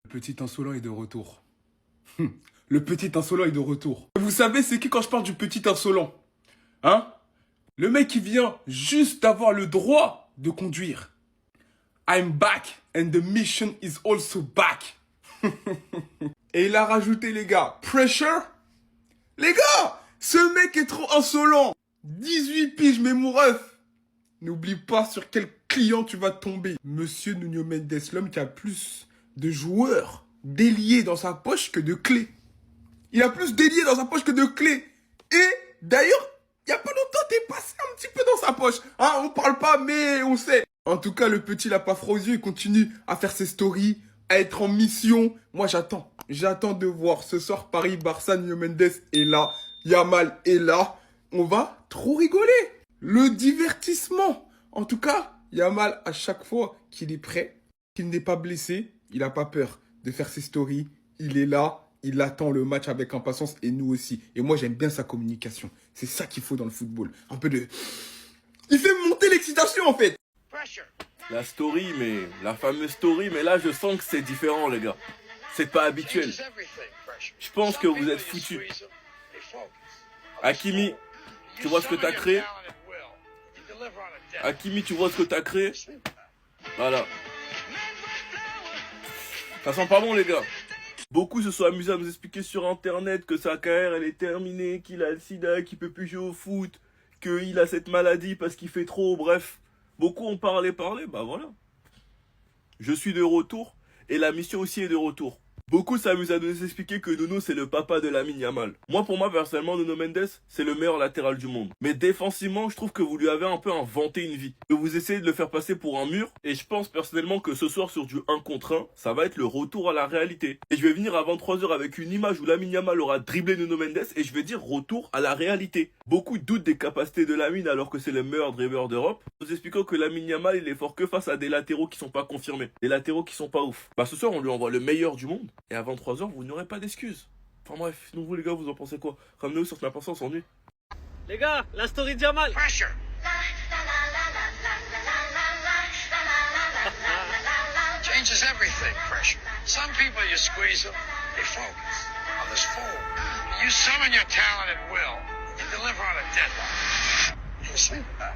Le petit insolent est de retour. Le petit insolent est de retour. Vous savez, c'est qui quand je parle du petit insolent? Hein? Le mec qui vient juste d'avoir le droit de conduire. I'm back and the mission is also back. Et il a rajouté, les gars, pressure. Les gars, ce mec est trop insolent. 18 piges, mais mon ref. N'oublie pas sur quel client tu vas tomber. Monsieur Nuno Mendes, l'homme qui a plus de joueurs déliés dans sa poche que de clés. Il a plus déliés dans sa poche que de clés. Et d'ailleurs, il y a pas longtemps, t'es passé un petit peu dans sa poche. Hein, on parle pas, mais on sait. En tout cas, le petit l'a pas froid aux yeux. Il continue à faire ses stories, à être en mission. Moi, j'attends. J'attends de voir ce soir Paris-Barça, Nuno Mendes est là. Yamal est là. On va trop rigoler. Le divertissement. En tout cas, Yamal, à chaque fois qu'il est prêt, qu'il n'est pas blessé, il n'a pas peur de faire ses stories. Il est là. Il attend le match avec impatience et nous aussi. Et moi, j'aime bien sa communication. C'est ça qu'il faut dans le football. Un peu de... Il fait monter l'excitation, en fait. La story, mais... La fameuse story, mais là, je sens que c'est différent, les gars. C'est pas habituel. Je pense que vous êtes foutus. Hakimi, tu vois ce que t'as créé? Hakimi, tu vois ce que t'as créé? Voilà. Ça sent pas bon, les gars. Beaucoup se sont amusés à nous expliquer sur internet que sa carrière elle est terminée, qu'il a le sida, qu'il peut plus jouer au foot, qu'il a cette maladie parce qu'il fait trop, bref. Beaucoup ont parlé, bah voilà. Je suis de retour et la mission aussi est de retour. Beaucoup s'amusent à nous expliquer que Nuno c'est le papa de Lamine Yamal. Moi pour moi personnellement Nuno Mendes c'est le meilleur latéral du monde. Mais défensivement je trouve que vous lui avez un peu inventé une vie. Que vous essayez de le faire passer pour un mur. Et je pense personnellement que ce soir sur du 1 contre 1 ça va être le retour à la réalité. Et je vais venir à 23h avec une image où Lamine Yamal aura dribblé Nuno Mendes. Et je vais dire retour à la réalité. Beaucoup doutent des capacités de Lamine alors que c'est le meilleur dribbleur d'Europe. Nous expliquons que Lamine Yamal il est fort que face à des latéraux qui sont pas confirmés. Des latéraux qui sont pas ouf. Bah ce soir on lui envoie le meilleur du monde. Et à 23h, vous n'aurez pas d'excuses. Enfin bref, sinon vous les gars, vous en pensez quoi? Ramenez-vous sur Snap, on s'ennuie. Les gars, la story de Yamal. Pressure. Changes everything, pressure. Some people you squeeze them, they focus. Others fold. You summon your talent at will. You deliver on a deadline. You see that?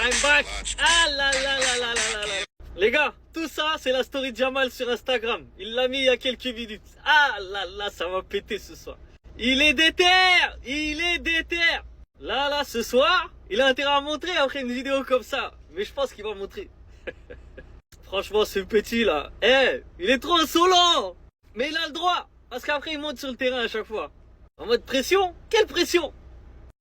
I'm back. Ah là là là là là là là. Les gars, tout ça, c'est la story de Yamal sur Instagram. Il l'a mis il y a quelques minutes. Ah là là, ça va péter ce soir. Il est déter. Il est déter. Là, ce soir, il a intérêt à montrer après une vidéo comme ça. Mais je pense qu'il va montrer. Franchement, ce petit là, il est trop insolent. Mais il a le droit. Parce qu'après, il monte sur le terrain à chaque fois. En mode pression? Quelle pression?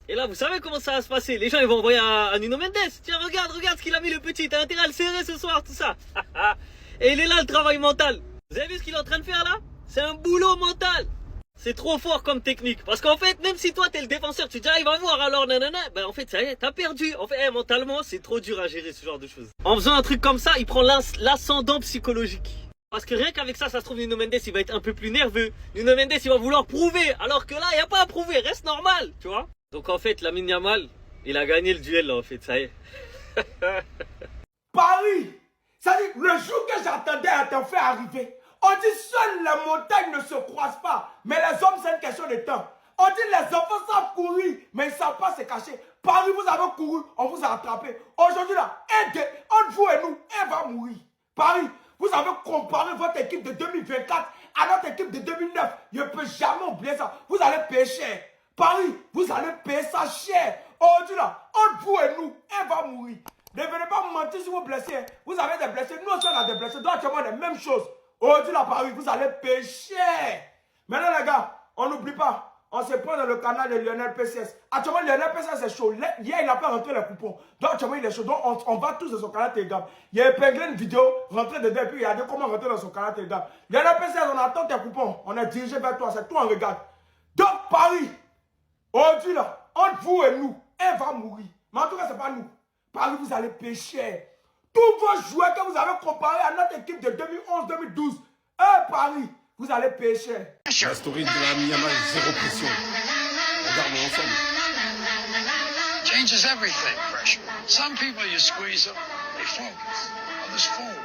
Et là, vous savez comment ça va se passer. Les gens, ils vont envoyer à Nuno Mendes. Tiens, regarde ce qu'il a mis le petit. T'as intérêt à le serrer ce soir, tout ça. Et il est là, le travail mental. Vous avez vu ce qu'il est en train de faire là? C'est un boulot mental. C'est trop fort comme technique. Parce qu'en fait, même si toi, t'es le défenseur, tu te dis, ah, il va voir alors, nanana. Ben, en fait, ça y est, t'as perdu. En fait, mentalement, c'est trop dur à gérer ce genre de choses. En faisant un truc comme ça, il prend l'ascendant psychologique. Parce que rien qu'avec ça se trouve, Nuno Mendes, il va être un peu plus nerveux. Nuno Mendes, il va vouloir prouver. Alors que là, il n'y a pas à prouver. Reste normal, tu vois. Donc en fait, Lamine Yamal, il a gagné le duel là, en fait, ça y est. Paris, ça dit le jour que j'attendais à te faire arriver, on dit seules les montagnes ne se croisent pas, mais les hommes c'est une question de temps. On dit les enfants savent courir, mais ils ne savent pas se cacher. Paris, vous avez couru, on vous a attrapé. Aujourd'hui là, entre vous et nous, elle va mourir. Paris, vous avez comparé votre équipe de 2024 à notre équipe de 2009. Je ne peux jamais oublier ça. Vous allez payer cher. Paris, vous allez payer ça cher. Aujourd'hui là, entre vous et nous, elle va mourir. Ne venez pas me mentir si vous blessez. Vous avez des blessés, nous aussi on a des blessés. Donc actuellement les mêmes choses. Aujourd'hui là, Paris, vous allez payer cher. Maintenant les gars, on n'oublie pas. On se prend dans le canal de Lionel PCS. Actuellement, Lionel PCS est chaud. Hier, il n'a pas rentré les coupons. Donc, actuellement, il est chaud. Donc, on va tous dans son canal Telegram. Il a épinglé une vidéo, rentré dedans, et puis il a dit comment rentrer dans son canal Telegram. Lionel PCS, on attend tes coupons. On est dirigé vers toi. C'est toi, on regarde. Donc, Paris, aujourd'hui, là, entre vous et nous, elle va mourir. Mais en tout cas, ce n'est pas nous. Paris, vous allez pécher. Tous vos joueurs que vous avez comparés à notre équipe de 2011-2012, Paris, vous allez pécher. La story de Lamine Yamal, zéro pression. Regarde-moi ensemble. Changes everything, pressure. Some people, you squeeze them, they focus. Others fold.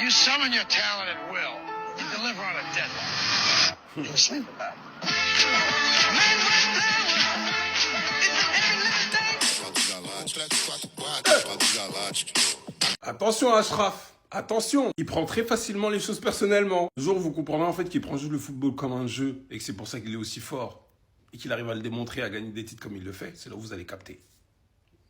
You summon your talent at will. You deliver on a deadline. You sleep about it. Attention Ashraf, attention, il prend très facilement les choses personnellement. Un jour, vous comprendrez en fait qu'il prend juste le football comme un jeu et que c'est pour ça qu'il est aussi fort et qu'il arrive à le démontrer, à gagner des titres comme il le fait. C'est là où vous allez capter.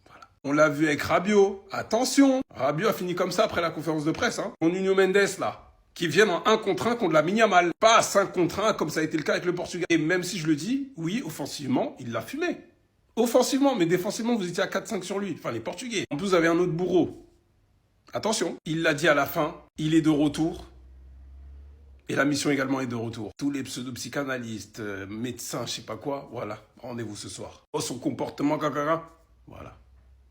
Voilà. On l'a vu avec Rabiot. Attention, Rabiot a fini comme ça après la conférence de presse. Con Nuno Mendes là, qui viennent en 1 contre 1 contre la Yamal. Pas à 5 contre 1 comme ça a été le cas avec le Portugal. Et même si je le dis, oui, offensivement, il l'a fumé. Offensivement, mais défensivement, vous étiez à 4-5 sur lui. Enfin, les Portugais. En plus, vous avez un autre bourreau. Attention, il l'a dit à la fin, il est de retour. Et la mission également est de retour. Tous les pseudo-psychanalystes, médecins, je sais pas quoi, voilà, rendez-vous ce soir. Oh, son comportement, caca. Voilà,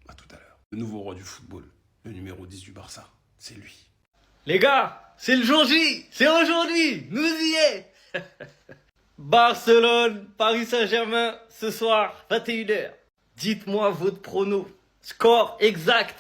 à tout à l'heure. Le nouveau roi du football, le numéro 10 du Barça, c'est lui. Les gars, c'est le jour J, c'est aujourd'hui, nous y est. Barcelone, Paris Saint-Germain, ce soir, 21h. Dites-moi votre prono, score exact.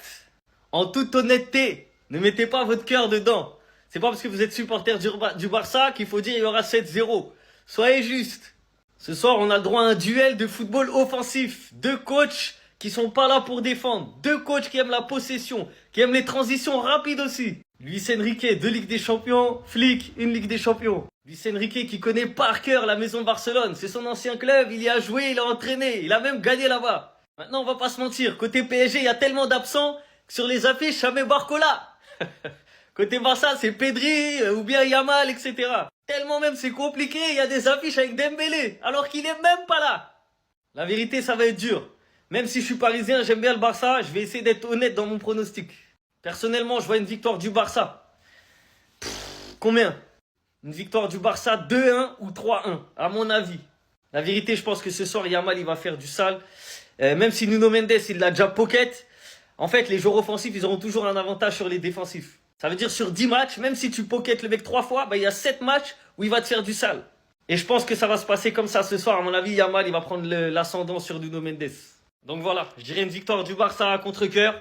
En toute honnêteté, ne mettez pas votre cœur dedans. C'est pas parce que vous êtes supporter du Barça qu'il faut dire qu'il y aura 7-0. Soyez juste. Ce soir, on a le droit à un duel de football offensif. 2 coachs qui sont pas là pour défendre. 2 coachs qui aiment la possession, qui aiment les transitions rapides aussi. Luis Enrique, 2 Ligues des Champions. Flick, 1 Ligue des Champions. Luis Enrique qui connaît par cœur la maison Barcelone. C'est son ancien club, il y a joué, il a entraîné, il a même gagné là-bas. Maintenant, on va pas se mentir. Côté PSG, il y a tellement d'absents que sur les affiches, jamais Barcola. Côté Barça, c'est Pedri ou bien Yamal, etc. Tellement même c'est compliqué, il y a des affiches avec Dembélé, alors qu'il est même pas là. La vérité, ça va être dur. Même si je suis parisien, j'aime bien le Barça, je vais essayer d'être honnête dans mon pronostic. Personnellement, je vois une victoire du Barça. Combien? Une victoire du Barça 2-1 ou 3-1, à mon avis. La vérité, je pense que ce soir, Yamal, il va faire du sale. Même si Nuno Mendes, il l'a déjà pocket. En fait, les joueurs offensifs, ils auront toujours un avantage sur les défensifs. Ça veut dire sur 10 matchs, même si tu pocket le mec 3 fois, il y a 7 matchs où il va te faire du sale. Et je pense que ça va se passer comme ça ce soir. À mon avis, Yamal, il va prendre l'ascendant sur Nuno Mendes. Donc voilà, je dirais une victoire du Barça à contre-cœur.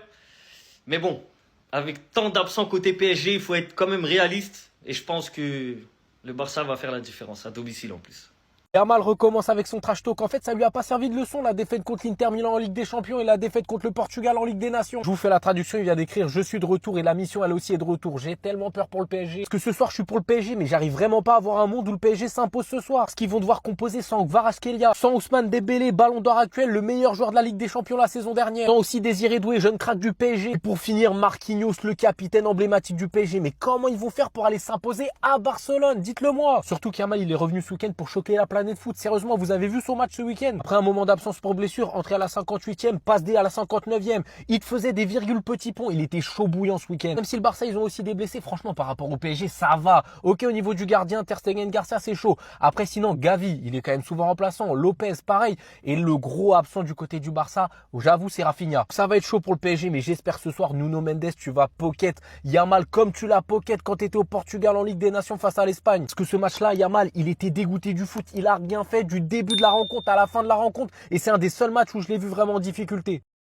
Mais bon, avec tant d'absents côté PSG, il faut être quand même réaliste. Et je pense que le Barça va faire la différence, à domicile en plus. Yamal recommence avec son trash talk. En fait, ça lui a pas servi de leçon, la défaite contre l'Inter Milan en Ligue des Champions et la défaite contre le Portugal en Ligue des Nations. Je vous fais la traduction, il vient d'écrire « Je suis de retour » et la mission, elle aussi est de retour. J'ai tellement peur pour le PSG. Parce que ce soir, je suis pour le PSG, mais j'arrive vraiment pas à voir un monde où le PSG s'impose ce soir. Parce qu'ils vont devoir composer sans Kvaratskhelia, sans Ousmane Dembélé, ballon d'or actuel, le meilleur joueur de la Ligue des Champions la saison dernière. Sans aussi Désiré Doué, jeune crack du PSG. Et pour finir, Marquinhos, le capitaine emblématique du PSG. Mais comment ils vont faire pour aller s'imposer à Barcelone? Dites-le moi. Surtout qu'Yamal, il est revenu ce week-end pour choquer la planète foot. Sérieusement, vous avez vu son match ce week-end? Après un moment d'absence pour blessure, entré à la 58e, passe D à la 59e. Il te faisait des virgules petits ponts. Il était chaud bouillant ce week-end. Même si le Barça, ils ont aussi des blessés, franchement, par rapport au PSG, ça va. Ok, au niveau du gardien, Ter Stegen, Garcia, c'est chaud. Après, sinon, Gavi, il est quand même souvent remplaçant. Lopez, pareil. Et le gros absent du côté du Barça, j'avoue, c'est Rafinha. Ça va être chaud pour le PSG, mais j'espère ce soir, Nuno Mendes, tu vas pocket Yamal comme tu l'as pocket quand tu étais au Portugal en Ligue des Nations face à l'Espagne. Parce que ce match-là, Yamal, il était dégoûté du foot. Il a rien fait du début de la rencontre à la fin de la rencontre. Et c'est un des seuls matchs où je l'ai vu vraiment en difficulté.